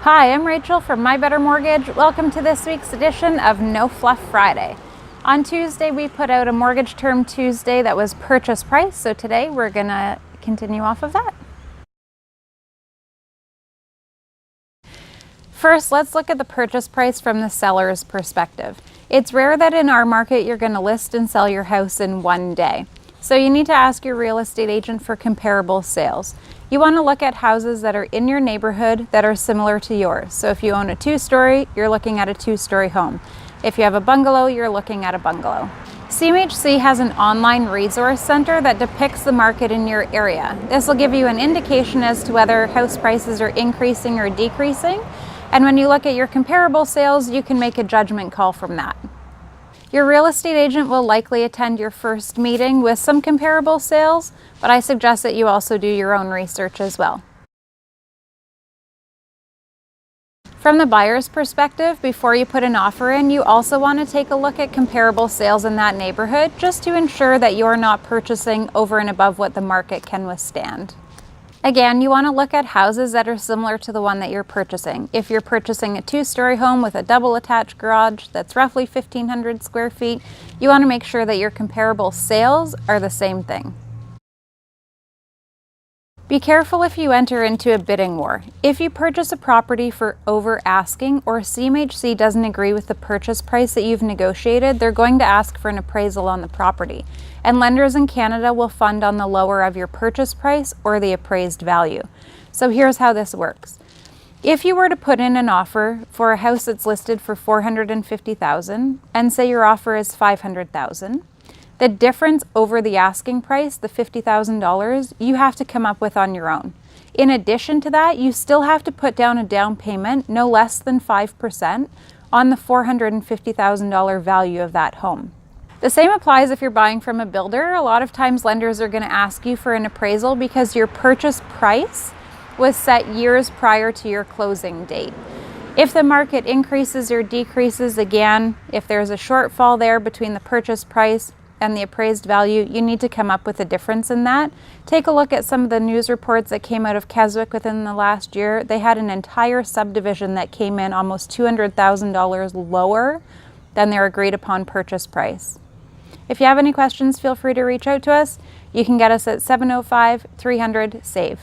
Hi, I'm Rachel from My Better Mortgage. Welcome to this week's edition of No Fluff Friday. On Tuesday, we put out a Mortgage Term Tuesday that was purchase price, so today we're gonna continue off of that. First, let's look at the purchase price from the seller's perspective. It's rare that in our market you're gonna list and sell your house in one day. So you need to ask your real estate agent for comparable sales. You want to look at houses that are in your neighborhood that are similar to yours. So if you own a two-story, you're looking at a two-story home. If you have a bungalow, you're looking at a bungalow. CMHC has an online resource center that depicts the market in your area. This will give you an indication as to whether house prices are increasing or decreasing. And when you look at your comparable sales, you can make a judgment call from that. Your real estate agent will likely attend your first meeting with some comparable sales, but I suggest that you also do your own research as well. From the buyer's perspective, before you put an offer in, you also want to take a look at comparable sales in that neighborhood just to ensure that you're not purchasing over and above what the market can withstand. Again, you want to look at houses that are similar to the one that you're purchasing. If you're purchasing a two-story home with a double attached garage that's roughly 1,500 square feet, you want to make sure that your comparable sales are the same thing. Be careful if you enter into a bidding war. If you purchase a property for over asking or CMHC doesn't agree with the purchase price that you've negotiated, they're going to ask for an appraisal on the property. And lenders in Canada will fund on the lower of your purchase price or the appraised value. So here's how this works. If you were to put in an offer for a house that's listed for $450,000 and say your offer is $500,000, the difference over the asking price, the $50,000, you have to come up with on your own. In addition to that, you still have to put down a down payment, no less than 5%, on the $450,000 value of that home. The same applies if you're buying from a builder. A lot of times lenders are going to ask you for an appraisal because your purchase price was set years prior to your closing date. If the market increases or decreases, again, if there's a shortfall there between the purchase price and the appraised value, you need to come up with a difference in that. Take a look at some of the news reports that came out of Keswick within the last year. They had an entire subdivision that came in almost $200,000 lower than their agreed upon purchase price. If you have any questions, feel free to reach out to us. You can get us at 705-300-SAVE.